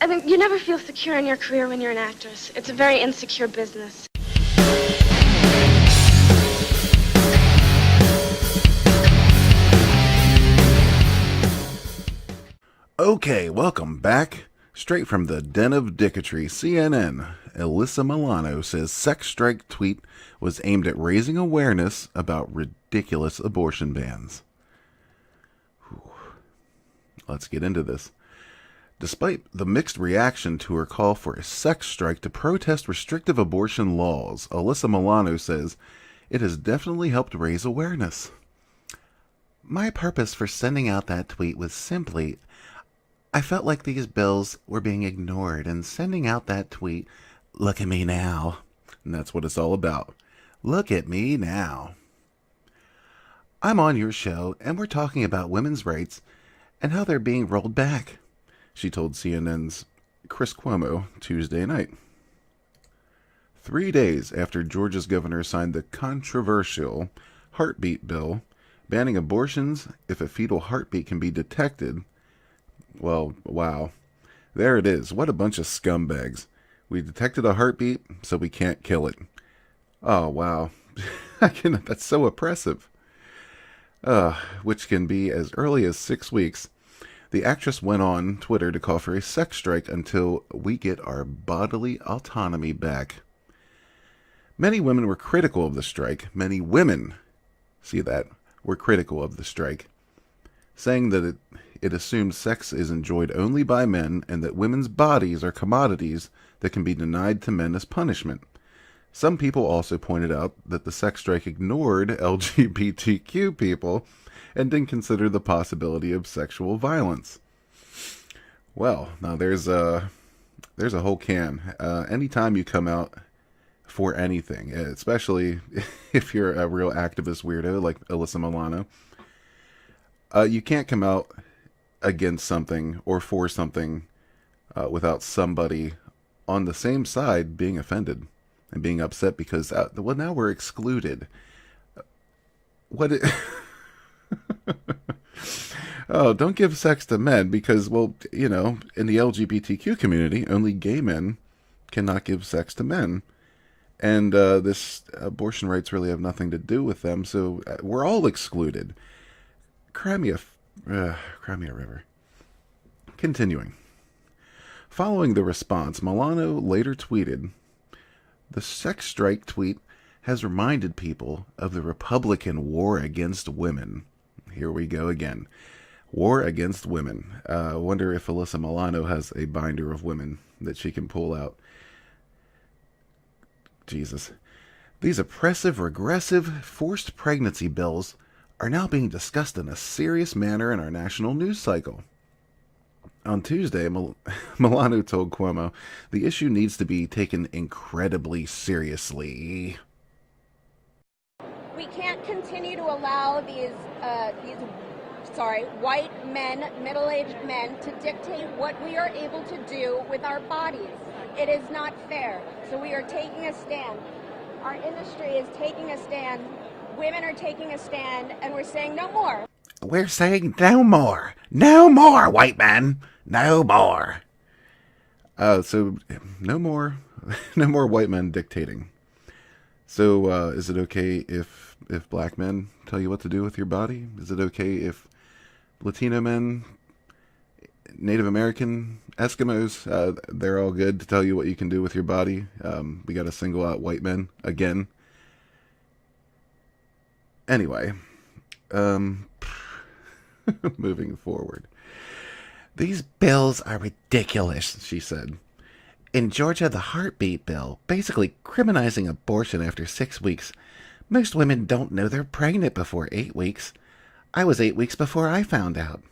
think you never feel secure in your career when you're an actress. It's a very insecure business. Okay, welcome back. Straight from the den of dicketry, CNN, Alyssa Milano says sex strike tweet was aimed at raising awareness about ridiculous abortion bans. Whew. Let's get into this. Despite the mixed reaction to her call for a sex strike to protest restrictive abortion laws, Alyssa Milano says it has definitely helped raise awareness. My purpose for sending out that tweet was simply, I felt like these bills were being ignored, and sending out that tweet, look at me now. And that's what it's all about. Look at me now. I'm on your show, and we're talking about women's rights and how they're being rolled back, she told CNN's Chris Cuomo Tuesday night. 3 days after Georgia's governor signed the controversial heartbeat bill, banning abortions if a fetal heartbeat can be detected. Well, wow. There it is. What a bunch of scumbags. We detected a heartbeat, so we can't kill it. Oh, wow. That's so oppressive. Which can be as early as 6 weeks. The actress went on Twitter to call for a sex strike until we get our bodily autonomy back. Many women were critical of the strike. Many women, see that, were critical of the strike, saying that it assumes sex is enjoyed only by men and that women's bodies are commodities that can be denied to men as punishment. Some people also pointed out that the sex strike ignored LGBTQ people and didn't consider the possibility of sexual violence. Well, now there's a whole can. Anytime you come out for anything, especially if you're a real activist weirdo like Alyssa Milano, you can't come out against something or for something without somebody on the same side being offended and being upset because, well, now we're excluded. Oh, don't give sex to men because, well, in the LGBTQ community, only gay men cannot give sex to men. And this abortion rights really have nothing to do with them, so we're all excluded. Cry me a river. Continuing. Following the response, Milano later tweeted, the sex strike tweet has reminded people of the Republican war against women. Here we go again. War against women. I wonder if Alyssa Milano has a binder of women that she can pull out. Jesus. These oppressive, regressive, forced pregnancy bills are now being discussed in a serious manner in our national news cycle. On Tuesday, Milano told Cuomo, the issue needs to be taken incredibly seriously. We can't continue to allow these white men, middle-aged men, to dictate what we are able to do with our bodies. It is not fair. So we are taking a stand. Our industry is taking a stand. Women are taking a stand, and we're saying no more. We're saying no more. No more, white men. No more. So no more white men dictating. So is it okay if black men tell you what to do with your body? Is it okay if Latino men, Native American, Eskimos, they're all good to tell you what you can do with your body? We got to single out white men again. Anyway, moving forward. These bills are ridiculous, she said. In Georgia, the heartbeat bill, basically criminalizing abortion after 6 weeks. Most women don't know they're pregnant before 8 weeks. I was 8 weeks before I found out.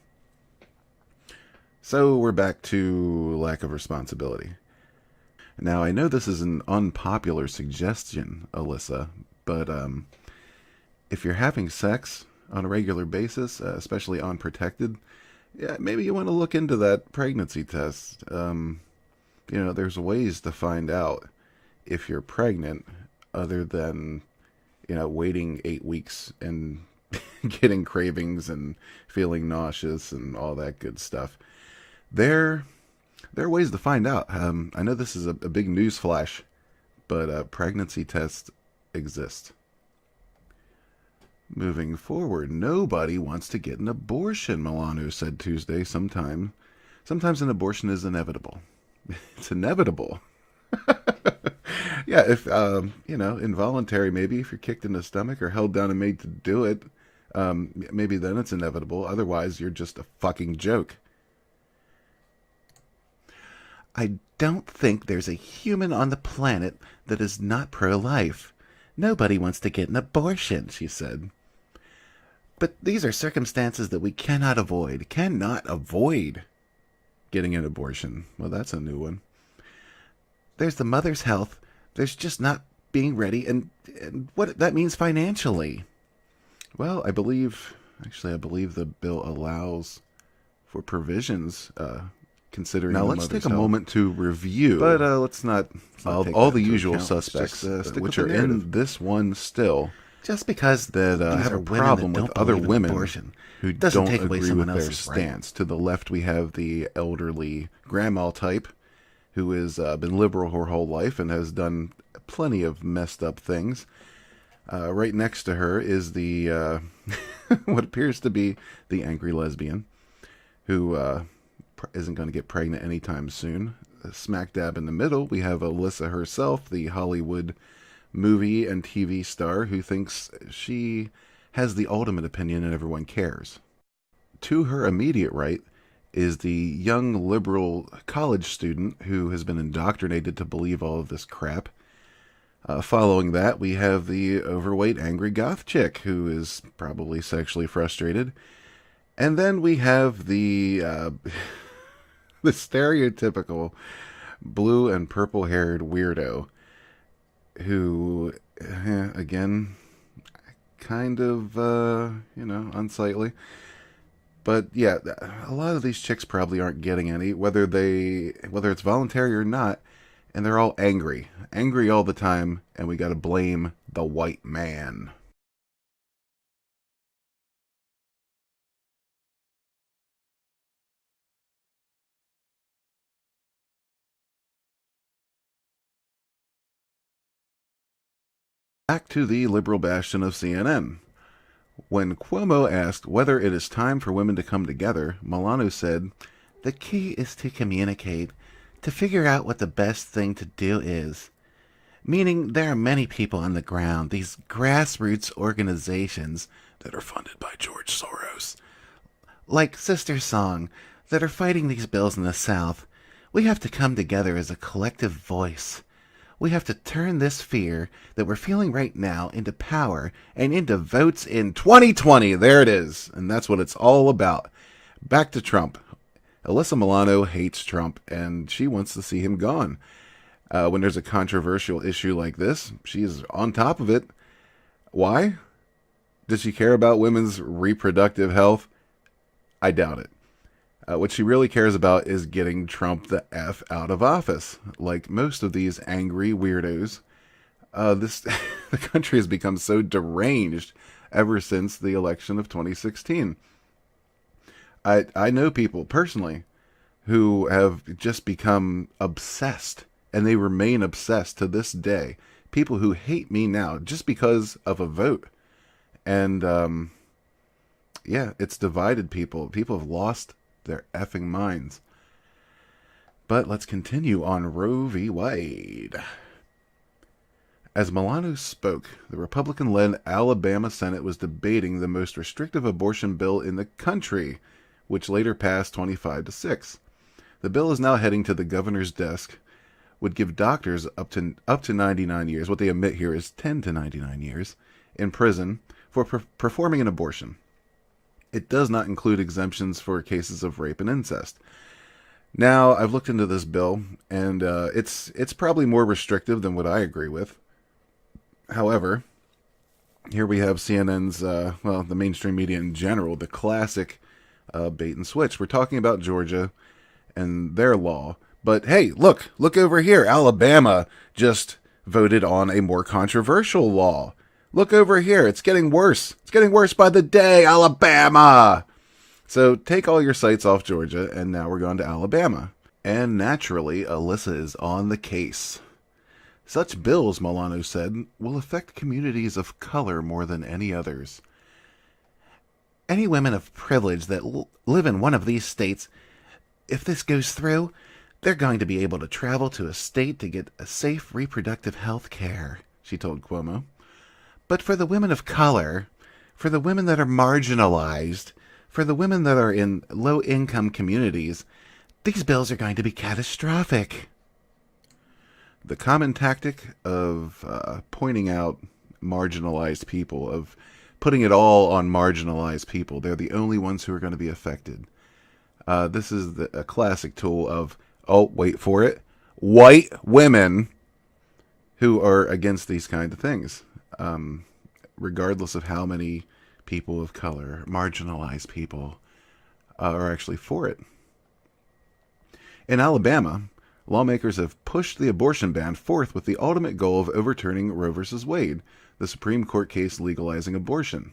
So we're back to lack of responsibility. Now, I know this is an unpopular suggestion, Alyssa, but if you're having sex on a regular basis, especially unprotected, yeah, maybe you want to look into that pregnancy test. There's ways to find out if you're pregnant other than, waiting 8 weeks and getting cravings and feeling nauseous and all that good stuff. There There are ways to find out. I know this is a big news flash, but pregnancy tests exist. Moving forward, nobody wants to get an abortion, Milano said Tuesday. Sometimes an abortion is inevitable. It's inevitable. Yeah, if, involuntary, maybe if you're kicked in the stomach or held down and made to do it, maybe then it's inevitable. Otherwise, you're just a fucking joke. I don't think there's a human on the planet that is not pro-life. Nobody wants to get an abortion, she said. But these are circumstances that we cannot avoid. Cannot avoid getting an abortion. Well, that's a new one. There's the mother's health. There's just not being ready, and what that means financially. Well, I believe the bill allows for provisions considering. Now let's take a moment to review, but let's not all the usual suspects, which are in this one still. Just because that have a problem with other women who don't agree with their stance. To the left, we have the elderly grandma type, who has been liberal her whole life and has done plenty of messed up things. Right next to her is the what appears to be the angry lesbian, who isn't going to get pregnant anytime soon. Smack dab in the middle, we have Alyssa herself, the Hollywood movie and TV star who thinks she has the ultimate opinion and everyone cares. To her immediate right is the young liberal college student who has been indoctrinated to believe all of this crap. Following that, we have the overweight angry goth chick who is probably sexually frustrated. And then we have the the stereotypical blue and purple haired weirdo who, again, kind of, unsightly. But yeah, a lot of these chicks probably aren't getting any, whether it's voluntary or not, and they're all angry all the time, and we got to blame the white man. Back to the liberal bastion of CNN. When Cuomo asked whether it is time for women to come together, Milano said, "The key is to communicate, to figure out what the best thing to do is." Meaning there are many people on the ground, these grassroots organizations that are funded by George Soros, like Sister Song, that are fighting these bills in the South. We have to come together as a collective voice. We have to turn this fear that we're feeling right now into power and into votes in 2020. There it is. And that's what it's all about. Back to Trump. Alyssa Milano hates Trump, and she wants to see him gone. When there's a controversial issue like this, she's on top of it. Why? Does she care about women's reproductive health? I doubt it. What she really cares about is getting Trump the F out of office. Like most of these angry weirdos, the country has become so deranged ever since the election of 2016. I know people personally who have just become obsessed, and they remain obsessed to this day. People who hate me now just because of a vote. And it's divided people. People have lost their effing minds. But let's continue on Roe v. Wade. As Milano spoke, the Republican-led Alabama Senate was debating the most restrictive abortion bill in the country, which later passed 25-6. The bill is now heading to the governor's desk, would give doctors up to 99 years, what they admit here is 10 to 99 years, in prison for performing an abortion. It does not include exemptions for cases of rape and incest. Now, I've looked into this bill, and it's probably more restrictive than what I agree with. However, here we have CNN's, the mainstream media in general, the classic bait and switch. We're talking about Georgia and their law. But hey, look over here. Alabama just voted on a more controversial law. Look over here. It's getting worse. It's getting worse by the day, Alabama. So take all your sights off Georgia, and now we're going to Alabama. And naturally, Alyssa is on the case. Such bills, Milano said, will affect communities of color more than any others. Any women of privilege that live in one of these states, if this goes through, they're going to be able to travel to a state to get a safe reproductive health care, she told Cuomo. But for the women of color, for the women that are marginalized, for the women that are in low-income communities, these bills are going to be catastrophic. The common tactic of pointing out marginalized people, of putting it all on marginalized people, they're the only ones who are going to be affected. This is a classic tool of, oh, wait for it, white women who are against these kind of things, regardless of how many people of color, marginalized people, are actually for it. In Alabama, lawmakers have pushed the abortion ban forth with the ultimate goal of overturning Roe v. Wade, the Supreme Court case legalizing abortion.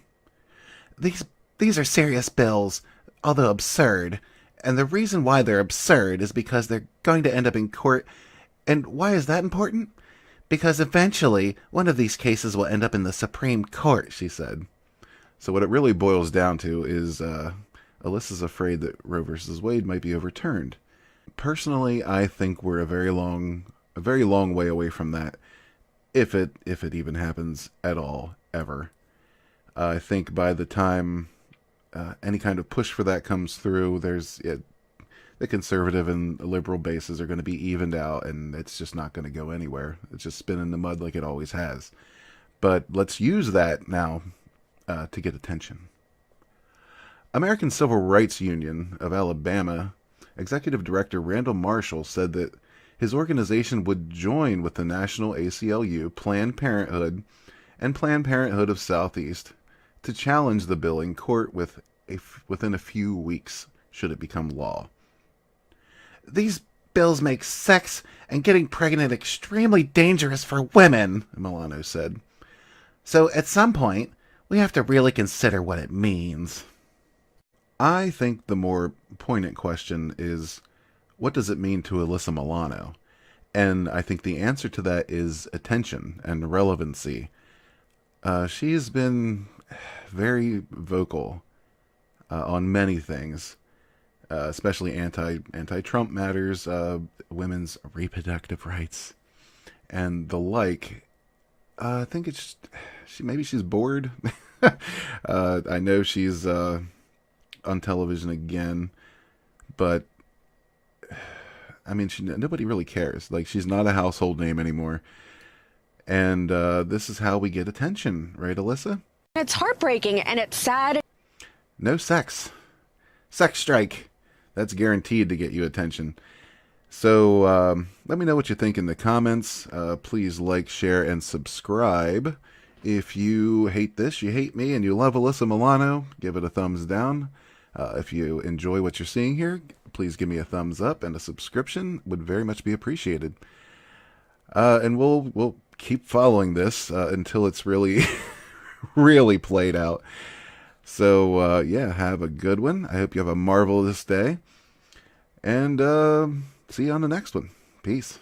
These are serious bills, although absurd, and the reason why they're absurd is because they're going to end up in court. And why is that important? Because eventually, one of these cases will end up in the Supreme Court, she said. So what it really boils down to is Alyssa's afraid that Roe v. Wade might be overturned. Personally, I think we're a very long way away from that, if it even happens at all, ever. I think by the time any kind of push for that comes through, the conservative and liberal bases are going to be evened out, and it's just not going to go anywhere. It's just spin in the mud like it always has. But let's use that now to get attention. American Civil Rights Union of Alabama Executive Director Randall Marshall said that his organization would join with the National ACLU, Planned Parenthood, and Planned Parenthood of Southeast to challenge the bill in court within a few weeks, should it become law. These bills make sex and getting pregnant extremely dangerous for women, Milano said. So at some point, we have to really consider what it means. I think the more poignant question is, what does it mean to Alyssa Milano? And I think the answer to that is attention and relevancy. She's been very vocal on many things, especially anti-Trump matters, women's reproductive rights, and the like. I think maybe she's bored. I know she's on television again, but I mean, nobody really cares. Like, she's not a household name anymore, and this is how we get attention, right, Alyssa? It's heartbreaking and it's sad. No sex strike. That's guaranteed to get you attention. So let me know what you think in the comments. Please like, share, and subscribe. If you hate this, you hate me, and you love Alyssa Milano, give it a thumbs down. If you enjoy what you're seeing here, please give me a thumbs up, and a subscription would very much be appreciated. And we'll keep following this until it's really, really played out. So, yeah, have a good one. I hope you have a marvelous day. And see you on the next one. Peace.